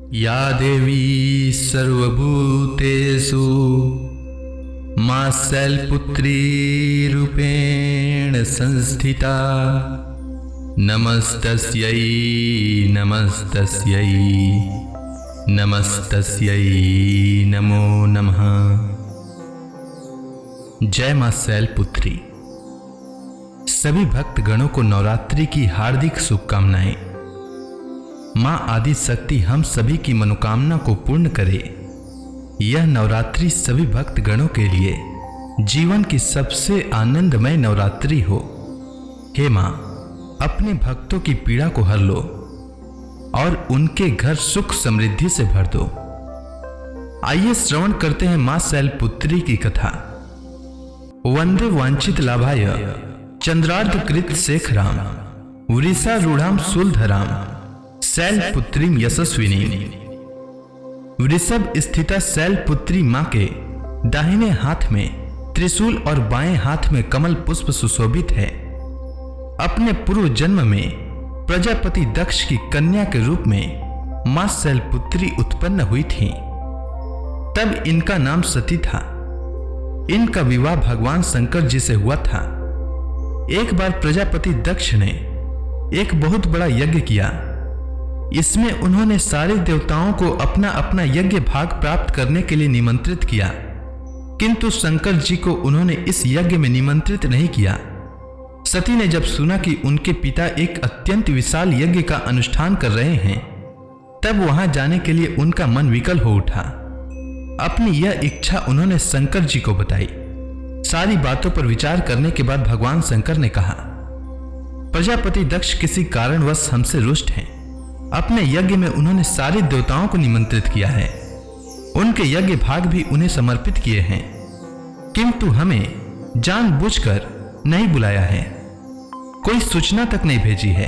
या देवी सर्वभूतेषु मां शैलपुत्री रूपेण संस्थिता। नमस्तस्यै नमस्तस्यै नमस्तस्यै नमो नमः। जय मां शैलपुत्री। सभी भक्त गणों को नवरात्रि की हार्दिक शुभकामनाएं। मां आदि शक्ति हम सभी की मनोकामना को पूर्ण करे। यह नवरात्रि सभी भक्त गणों के लिए जीवन की सबसे आनंदमय नवरात्रि हो। हे मां, अपने भक्तों की पीड़ा को हर लो और उनके घर सुख समृद्धि से भर दो। आइए श्रवण करते हैं मां शैलपुत्री की कथा। वंदे वांछित लाभाय चंद्रार्ध कृत शेखराम वृषा रूढ़ाम शूलधराम शैलपुत्रीम यशस्विनी। वृषभ स्थिता शैलपुत्री मां के दाहिने हाथ में त्रिशूल और बाएं हाथ में कमल पुष्प सुशोभित है। अपने पूर्व जन्म में प्रजापति दक्ष की कन्या के रूप में मां शैलपुत्री उत्पन्न हुई थी। तब इनका नाम सती था। इनका विवाह भगवान शंकर जी से हुआ था। एक बार प्रजापति दक्ष ने एक बहुत बड़ा यज्ञ किया। इसमें उन्होंने सारे देवताओं को अपना अपना यज्ञ भाग प्राप्त करने के लिए निमंत्रित किया, किंतु शंकर जी को उन्होंने इस यज्ञ में निमंत्रित नहीं किया। सती ने जब सुना कि उनके पिता एक अत्यंत विशाल यज्ञ का अनुष्ठान कर रहे हैं, तब वहां जाने के लिए उनका मन विकल हो उठा। अपनी यह इच्छा उन्होंने शंकर जी को बताई। सारी बातों पर विचार करने के बाद भगवान शंकर ने कहा, प्रजापति दक्ष किसी कारणवश हमसे रुष्ट हैं। अपने यज्ञ में उन्होंने सारे देवताओं को निमंत्रित किया है, उनके यज्ञ भाग भी उन्हें समर्पित किए हैं, किंतु हमें जानबूझकर नहीं बुलाया है, कोई सूचना तक नहीं भेजी है।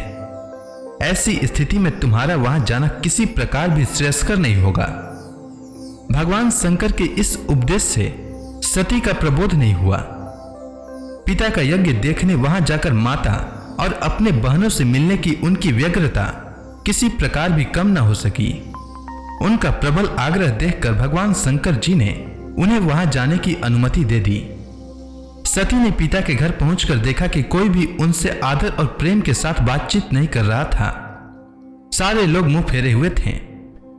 ऐसी स्थिति में तुम्हारा वहां जाना किसी प्रकार भी श्रेयस्कर नहीं होगा। भगवान शंकर के इस उपदेश से सती का प्रबोध नहीं हुआ। पिता का यज्ञ देखने वहां जाकर माता और अपने बहनों से मिलने की उनकी व्यग्रता किसी प्रकार भी कम न हो सकी। उनका प्रबल आग्रह देखकर भगवान शंकर जी ने उन्हें वहां जाने की अनुमति दे दी। सती ने पिता के घर पहुंचकर देखा कि कोई भी उनसे आदर और प्रेम के साथ बातचीत नहीं कर रहा था। सारे लोग मुंह फेरे हुए थे।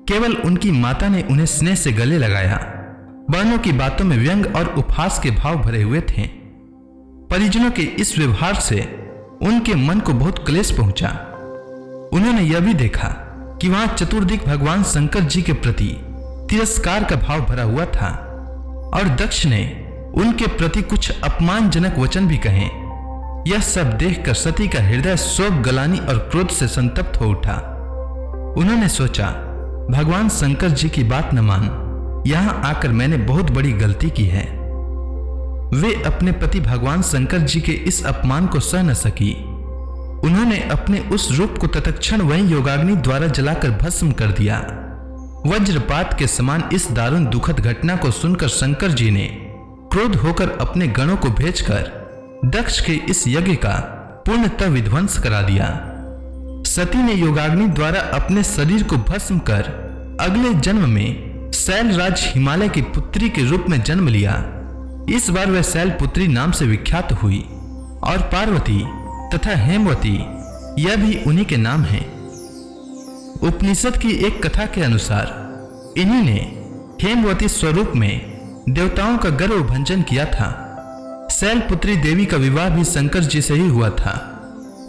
केवल उनकी माता ने उन्हें स्नेह से गले लगाया। बहनों की बातों में व्यंग और उपहास के भाव भरे हुए थे। परिजनों के इस व्यवहार से उनके मन को बहुत क्लेश पहुंचा। उन्होंने यह भी देखा कि वहां चतुर्दिक भगवान शंकर जी के प्रति तिरस्कार का भाव भरा हुआ था और दक्ष ने उनके प्रति कुछ अपमानजनक वचन भी कहे। यह सब देखकर सती का हृदय शोक, गलानी और क्रोध से संतप्त हो उठा। उन्होंने सोचा, भगवान शंकर जी की बात न मान, यहां आकर मैंने बहुत बड़ी गलती की है। वे अपने पति भगवान शंकर जी के इस अपमान को सह न सकी। उन्होंने अपने उस रूप को तत्क्षण वहीं योगाग्नि द्वारा जलाकर भस्म कर दिया। वज्रपात के समान इस दारुण दुखद घटना को सुनकर शंकर जी ने क्रोध होकर अपने गणों को भेजकर दक्ष के इस यज्ञ का पूर्णतः विध्वंस करा दिया। सती ने योगाग्नि द्वारा अपने शरीर को भस्म कर अगले जन्म में शैलराज हिमालय की पुत्री के रूप में जन्म लिया। इस बार वह शैलपुत्री नाम से विख्यात हुई और पार्वती तथा हेमवती यह भी उन्हीं के नाम हैं। उपनिषद की एक कथा के अनुसार इन्हीं ने हेमवती स्वरूप में देवताओं का गर्व भंजन किया था। शैलपुत्री देवी का विवाह भी शंकर जी से ही हुआ था।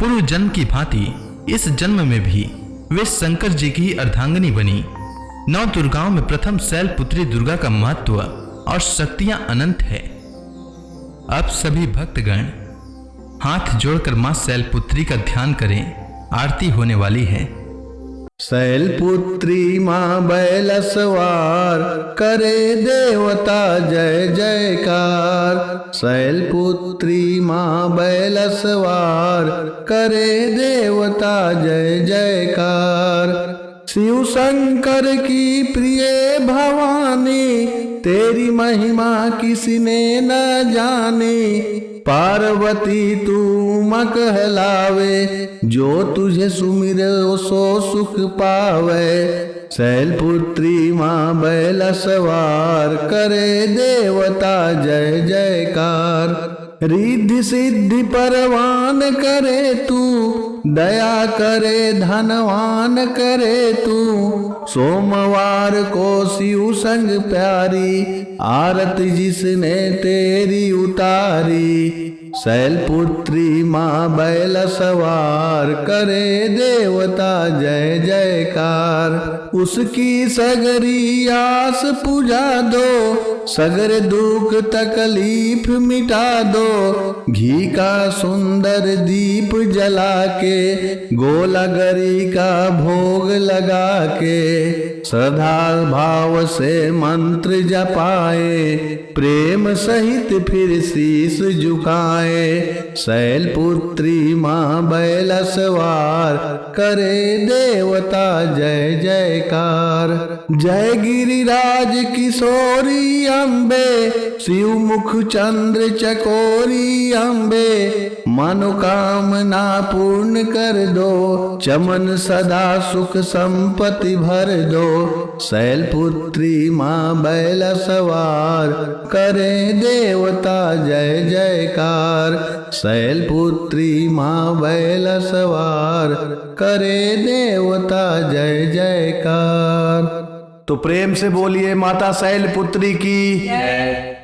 पूर्व जन्म की भांति इस जन्म में भी वे शंकर जी की ही अर्धांगिनी बनी। 9 दुर्गाओं में प्रथम शैलपुत्री दुर्गा का महत्व और शक्तियां अनंत है। अब सभी भक्तगण हाथ जोड़कर मां शैलपुत्री का ध्यान करें, आरती होने वाली है। शैलपुत्री माँ बैलसवार करे देवता जय जयकार। शैलपुत्री माँ बैलसवार करे देवता जय जयकार। शिव शंकर की प्रिय भवानी तेरी महिमा किसी ने न जानी। पार्वती तू माँ कहलावे जो तुझे सुमिरे सो सुख पावे। शैलपुत्री माँ बैल सवार करे देवता जय जयकार। रिद्धि सिद्धि परवान करे तू, दया करे धनवान करे तू। सोमवार को शिव संग प्यारी, आरती जिसने तेरी उतारी। शैलपुत्री माँ बैल सवार करे देवता जय जयकार। उसकी सगरी आस पुजा दो, सगर दुख तकलीफ मिटा दो। घी का सुंदर दीप जला के, गोलागरी का भोग लगा के। श्रद्धा भाव से मंत्र जपाए, प्रेम सहित फिर शीश झुकाए। शैलपुत्री माँ बैल सवार करे देवता जय जयकार। जय गिरिराज किशोरी अम्बे, शिव मुख चंद्र चकोरी अम्बे। मनोकामना पूर्ण कर दो, चमन सदा सुख संपत्ति भर दो। शैलपुत्री माँ बैल सवार करे देवता जय जयकार। शैलपुत्री माँ बैल सवार करे देवता जय जयकार। तो प्रेम से बोलिए माता शैलपुत्री की जय।